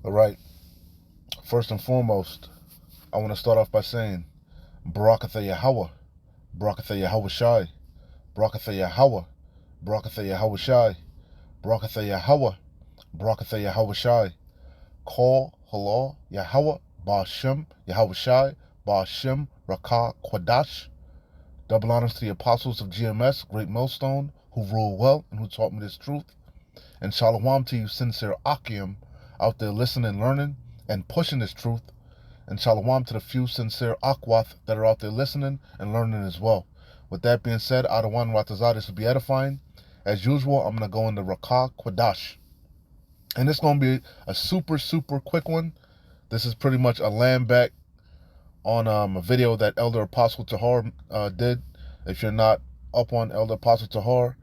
All right. First and foremost, I want to start off by saying, Barakatha Yahweh, Barakatha Yahweh Shai, Barakatha Yahweh, Barakatha Yahweh Shai, Barakatha Yahweh, Barakatha Yahweh Shai. Call Halal Yahweh, Ba'ashem, Yahweh Shai, Ba'ashem, Rakah, Quadash. Double honors to the apostles of GMS, Great Millstone, who rule well and who taught me this truth. And shalom to you sincere Akim out there listening, learning, and pushing this truth. And shalom to the few sincere Akwath that are out there listening and learning as well. With that being said, Adawan Ratazah, this will be edifying. As usual, I'm going to go into Rakah Quadash. And it's going to be a super quick one. This is pretty much a land back on a video that Elder Apostle Tahar did. If you're not up on Elder Apostle Tahar,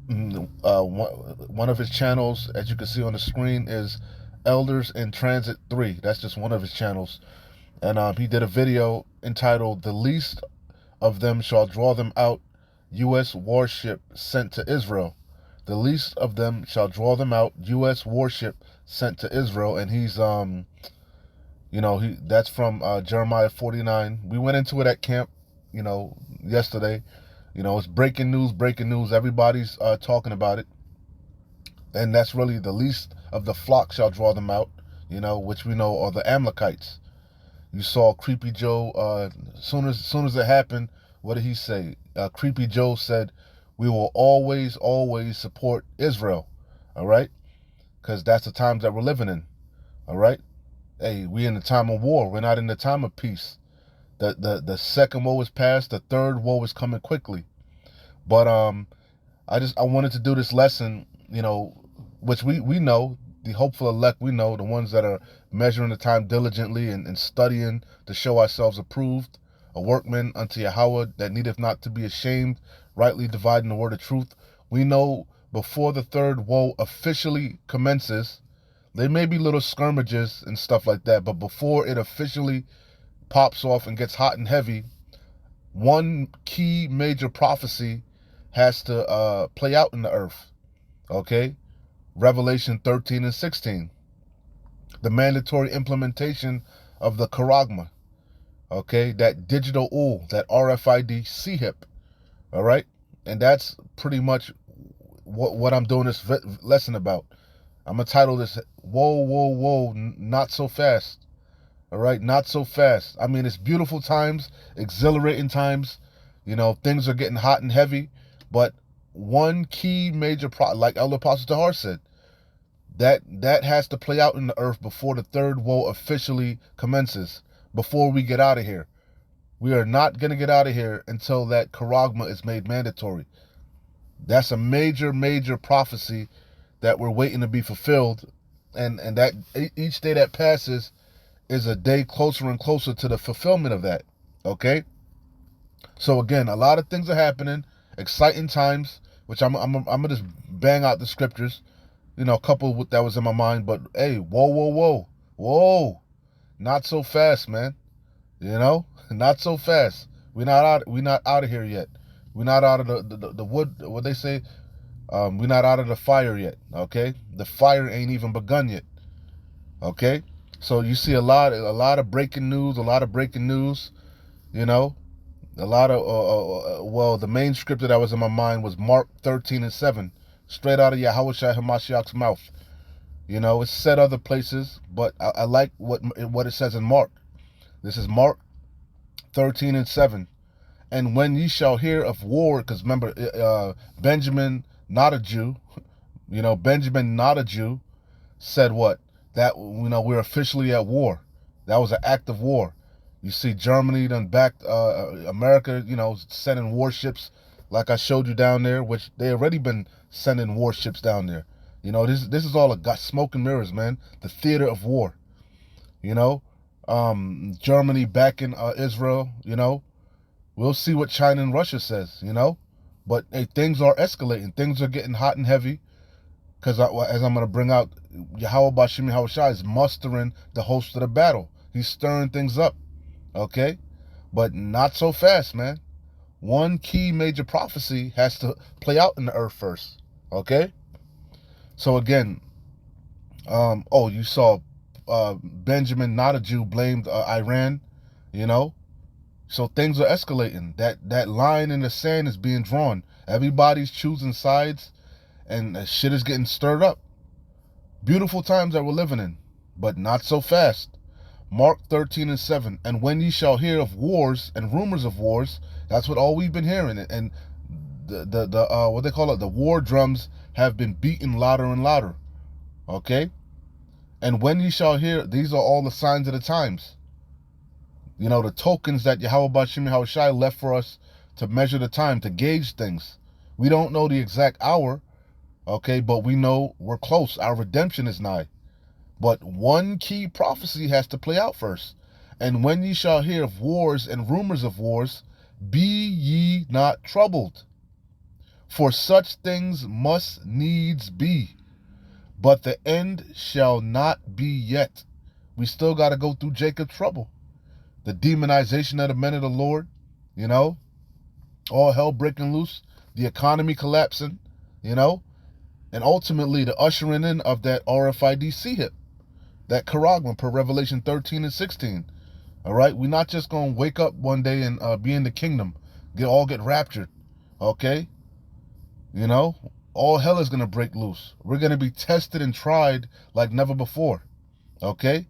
one of his channels, as you can see on the screen, is Elders in Transit 3. That's just one of his channels. And he did a video entitled, "The Least of Them Shall Draw Them Out, U.S. Warship Sent to Israel." The least of them shall draw them out, U.S. warship sent to Israel. And he's, that's from Jeremiah 49. We went into it at camp, yesterday. It's breaking news. Everybody's talking about it. And that's really the least of the flock shall draw them out, which we know are the Amalekites. You saw Creepy Joe, soon as it happened, what did he say? Creepy Joe said, "We will always support Israel," all right? Because that's the times that we're living in, all right? Hey, we in the time of war. We're not in the time of peace. The second woe is past. The third woe is coming quickly. But I wanted to do this lesson, which we know, the hopeful elect, we know, the ones that are measuring the time diligently and studying to show ourselves approved, a workman unto Yahweh that needeth not to be ashamed, rightly dividing the word of truth. We know before the third woe officially commences, there may be little skirmishes and stuff like that, but before it officially pops off and gets hot and heavy, one key major prophecy has to play out in the earth, okay? Revelation 13 and 16. The mandatory implementation of the charagma, okay? That digital OOL, that RFID CHIP, all right? And that's pretty much what I'm doing this lesson about. I'm going to title this, Whoa, Whoa, Whoa, Not So Fast. All right, not so fast. I mean, it's beautiful times, exhilarating times. Things are getting hot and heavy. But one key major, like Elder Apostle Tahar said, that has to play out in the earth before the third woe officially commences, before we get out of here. We are not going to get out of here until that charagma is made mandatory. That's a major prophecy that we're waiting to be fulfilled. And that each day that passes is a day closer and closer to the fulfillment of that, okay? So again, a lot of things are happening, exciting times, which I'm gonna just bang out the scriptures, a couple that was in my mind. But hey, whoa, not so fast, man. Not so fast. We're not out of here yet. We're not out of the wood. What they say, we're not out of the fire yet. Okay, the fire ain't even begun yet. Okay, so you see a lot of breaking news. A lot of breaking news. A lot of the main scripture that was in my mind was Mark 13 and 7, straight out of Yahushua Hamashiach's mouth. It's said other places, but I like what it says in Mark. This is Mark 13 and 7. "And when ye shall hear of war," because remember, Benjamin, not a Jew, Benjamin, not a Jew, said what? That, we're officially at war. That was an act of war. You see Germany done backed America, sending warships like I showed you down there, which they already been sending warships down there. This is all smoke and mirrors, man. The theater of war. Germany backing Israel, We'll see what China and Russia says, But hey, things are escalating. Things are getting hot and heavy. Because as I'm going to bring out, Yahweh Bashim Yahushua is mustering the host of the battle. He's stirring things up. Okay? But not so fast, man. One key major prophecy has to play out in the earth first. Okay? So again, you saw Benjamin, not a Jew, blamed Iran. You know, so things are escalating. That line in the sand is being drawn. Everybody's choosing sides, and shit is getting stirred up. Beautiful times that we're living in, but not so fast. Mark 13:7. And when ye shall hear of wars and rumors of wars, that's what all we've been hearing. And the what they call it, the war drums have been beaten louder and louder. Okay? And when ye shall hear, these are all the signs of the times. You know, the tokens that Yahweh Bashim Yahushai left for us to measure the time, to gauge things. We don't know the exact hour, okay, but we know we're close. Our redemption is nigh. But one key prophecy has to play out first. And when ye shall hear of wars and rumors of wars, be ye not troubled. For such things must needs be. But the end shall not be yet. We still got to go through Jacob's trouble. The demonization of the men of the Lord, you know, all hell breaking loose, the economy collapsing, you know, and ultimately the ushering in of that RFID CHIP, that charagma per Revelation 13:16. All right, we're not just going to wake up one day and be in the kingdom, get raptured, okay? You know, all hell is going to break loose. We're going to be tested and tried like never before, okay?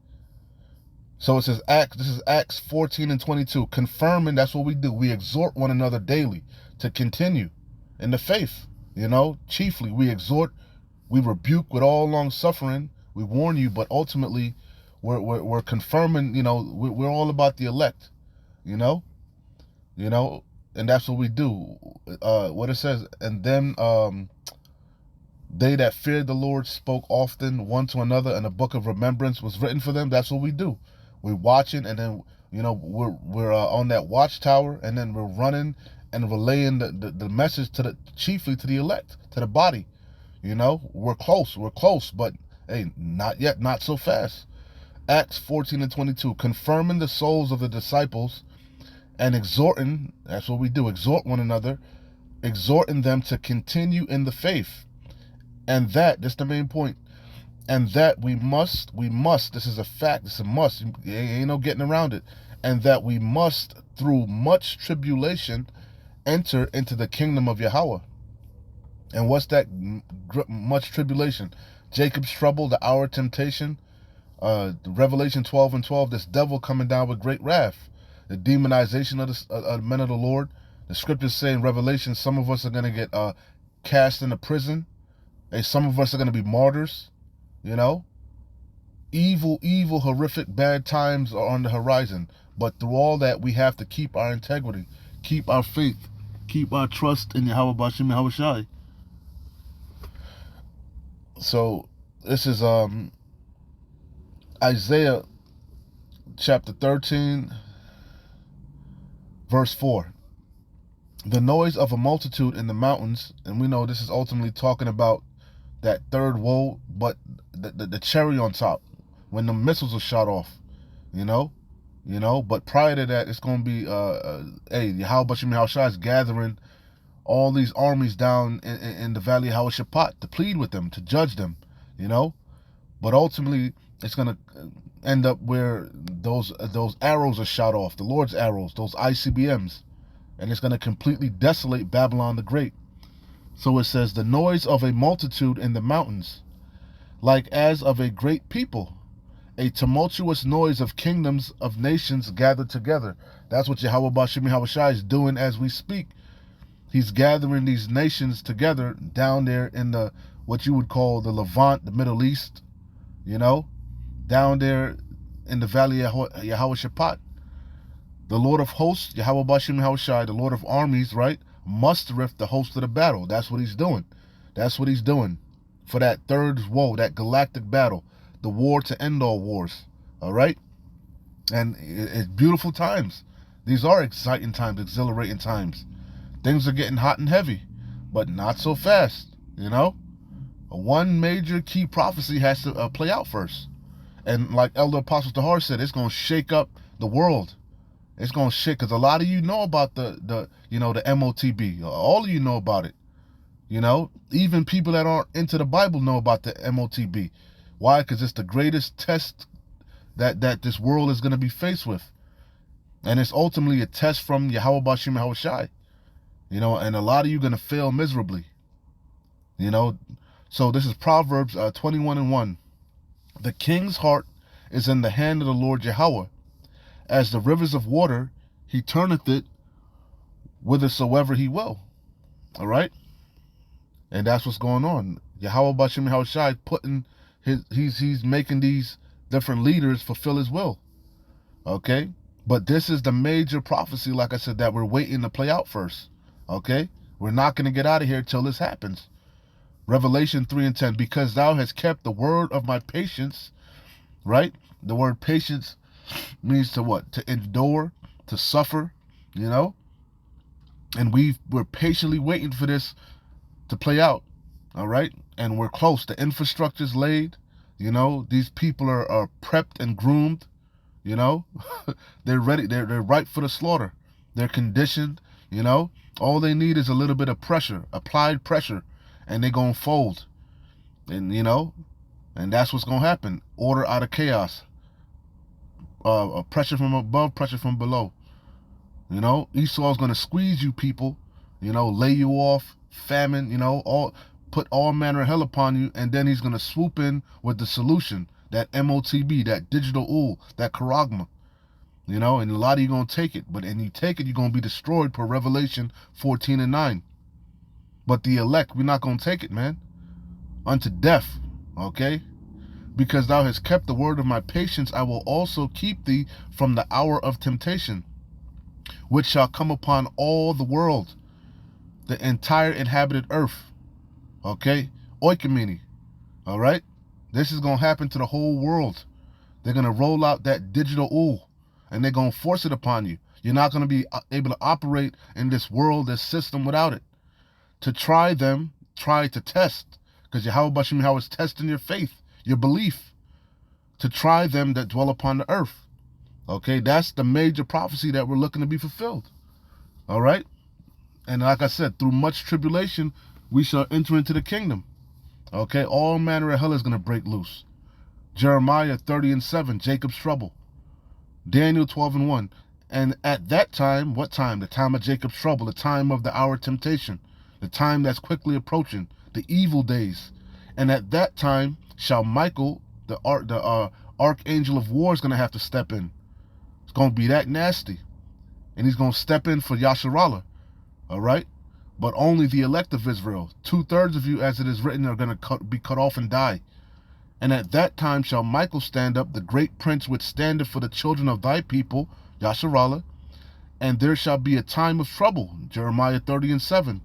So it says this is Acts 14:22, confirming that's what we do. We exhort one another daily to continue in the faith, you know, chiefly we exhort, we rebuke with all long suffering, we warn you, but ultimately we're confirming, you know, we're all about the elect, you know, and that's what we do. What it says, and then they that feared the Lord spoke often one to another, and a book of remembrance was written for them. That's what we do. We're watching, and then, you know, we're on that watchtower, and then we're running and relaying the message chiefly to the elect, to the body. You know, we're close, but hey, not yet, not so fast. Acts 14:22, confirming the souls of the disciples and exhorting, that's what we do, exhort one another, exhorting them to continue in the faith. And that's the main point. And that we must, this is a fact, it's a must, ain't no getting around it. And that we must, through much tribulation, enter into the kingdom of Yahweh. And what's that much tribulation? Jacob's trouble, the hour of temptation, Revelation 12:12, this devil coming down with great wrath, the demonization of the men of the Lord. The scriptures say in Revelation, some of us are going to get cast into prison. Some of us are going to be martyrs. You know, evil, horrific, bad times are on the horizon. But through all that, we have to keep our integrity, keep our faith, keep our trust in Yahweh Bashim Yahushai. So this is Isaiah chapter 13, verse 4. The noise of a multitude in the mountains, and we know this is ultimately talking about that third woe, but the cherry on top, when the missiles are shot off, you know. But prior to that, it's going to be, Yahweh Bashim Yahushai is gathering all these armies down in the valley of Hawashaphat to plead with them, to judge them, you know. But ultimately, it's going to end up where those arrows are shot off, the Lord's arrows, those ICBMs, and it's going to completely desolate Babylon the Great. So it says, the noise of a multitude in the mountains, like as of a great people, a tumultuous noise of kingdoms of nations gathered together. That's what Yahweh Bashim Yahushai is doing as we speak. He's gathering these nations together down there in the, what you would call the Levant, the Middle East, you know, down there in the valley of Yahweh. The Lord of hosts, Yahweh Bashim Yahushai, the Lord of armies, right, mustereth the host of the battle. That's what he's doing. That's what he's doing for that third woe, that galactic battle, the war to end all wars. All right? And it's beautiful times. These are exciting times, exhilarating times. Things are getting hot and heavy, but not so fast, you know? One major key prophecy has to play out first. And like Elder Apostle Tahar said, it's going to shake up the world. It's going to shake, because a lot of you know about the MOTB. All of you know about it. You know, even people that aren't into the Bible know about the MOTB. Why? Because it's the greatest test that this world is going to be faced with. And it's ultimately a test from Yahweh Bashim Yahweh Shai. You know, and a lot of you are going to fail miserably. You know, so this is Proverbs 21:1. The king's heart is in the hand of the Lord Yahweh. As the rivers of water, he turneth it whithersoever he will. All right? And that's what's going on. Yahweh Bashim Yahweh Shai putting he's making these different leaders fulfill his will. Okay? But this is the major prophecy, like I said, that we're waiting to play out first. Okay? We're not going to get out of here till this happens. Revelation 3:10, because thou hast kept the word of my patience, right? The word patience means to what? To endure, to suffer, you know? And we're patiently waiting for this to play out, all right? And we're close. The infrastructure's laid, you know? These people are prepped and groomed, you know? They're ready. They're ripe for the slaughter. They're conditioned, you know? All they need is a little bit of pressure, applied pressure, and they're going to fold. And, you know, and that's what's going to happen. Order out of chaos. Pressure from above, pressure from below. You know, Esau's going to squeeze you people, you know, lay you off, famine, you know, put all manner of hell upon you, and then he's going to swoop in with the solution, that MOTB, that digital ool, that charagma. You know, and a lot of you going to take it. But and you take it, you're going to be destroyed per Revelation 14:9. But the elect, we're not going to take it, man. Unto death, okay? Because thou hast kept the word of my patience, I will also keep thee from the hour of temptation, which shall come upon all the world, the entire inhabited earth, okay? Oikumene, all right? This is going to happen to the whole world. They're going to roll out that digital ool, and they're going to force it upon you. You're not going to be able to operate in this world, this system without it. To try to test, because Yahweh Bashim Yahweh is testing your faith, your belief, to try them that dwell upon the earth. Okay, that's the major prophecy that we're looking to be fulfilled. All right? And like I said, through much tribulation, we shall enter into the kingdom. Okay, all manner of hell is going to break loose. Jeremiah 30:7, Jacob's trouble. Daniel 12:1. And at that time, what time? The time of Jacob's trouble, the time of the hour of temptation. The time that's quickly approaching, the evil days. And at that time shall Michael, the archangel of war, is going to have to step in. It's going to be that nasty. And he's going to step in for Yasharallah. All right? But only the elect of Israel, 2/3 of you, as it is written, are going to be cut off and die. And at that time shall Michael stand up, the great prince which standeth for the children of thy people, Yasharallah. And there shall be a time of trouble, Jeremiah 30:7.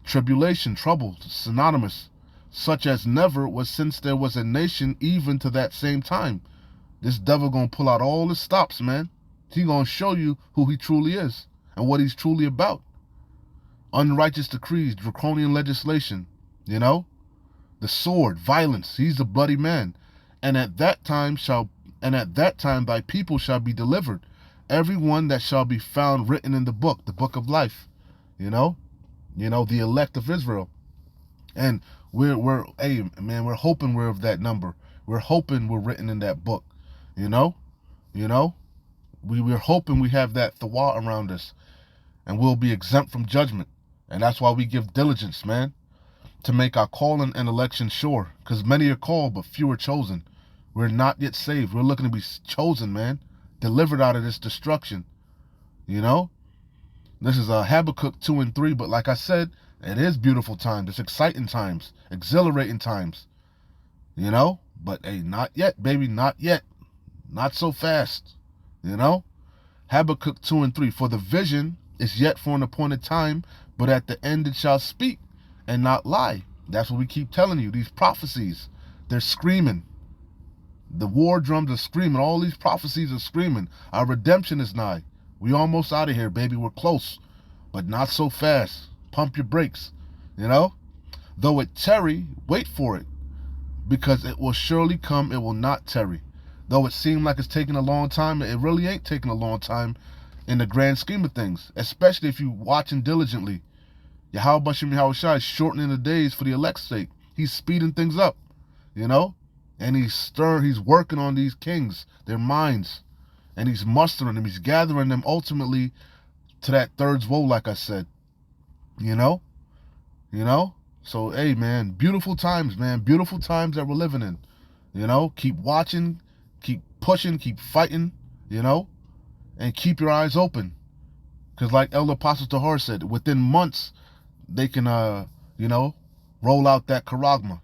Tribulation, trouble, synonymous, such as never was since there was a nation even to that same time. This devil gonna pull out all the stops, man. He gonna show you who he truly is and what he's truly about. Unrighteous decrees, draconian legislation, you know, the sword, violence. He's a bloody man. And at that time thy people shall be delivered, every one that shall be found written in the book of life. You know, the elect of Israel. And we're hey man, we're hoping we're of that number. We're hoping we're written in that book. We're hoping we have that thawa around us, and we'll be exempt from judgment. And that's why we give diligence, man, to make our calling and election sure. Because many are called, but few are chosen. We're not yet saved. We're looking to be chosen, man, delivered out of this destruction. You know, this is Habakkuk 2:3. But like I said, it is beautiful times. It's exciting times, exhilarating times. You know, but hey, not yet, baby, not yet, not so fast. You know, Habakkuk 2:3. For the vision is yet for an appointed time, but at the end it shall speak and not lie. That's what we keep telling you. These prophecies, they're screaming. The war drums are screaming. All these prophecies are screaming. Our redemption is nigh. We almost out of here, baby. We're close, but not so fast. Pump your brakes. You know, though it tarry, wait for it, because it will surely come. It will not tarry. Though it seemed like it's taking a long time, it really ain't taking a long time in the grand scheme of things, especially if you're watching diligently. Yahweh Bashim Yahweh Shai is shortening the days for the elect's sake. He's speeding things up, you know? And he's working on these kings, their minds, and he's mustering them, he's gathering them ultimately to that third woe, like I said. You know? You know? So, hey, man, beautiful times, man. Beautiful times that we're living in. You know? Keep watching, keep pushing, keep fighting, you know? And keep your eyes open. Because like Elder Apostle Tahar said, within months, they can, roll out that charagma.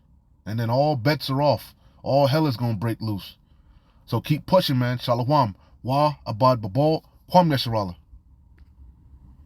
And then all bets are off. All hell is going to break loose. So keep pushing, man. Shalom. Wa abad babal. Kwam Yasharallah.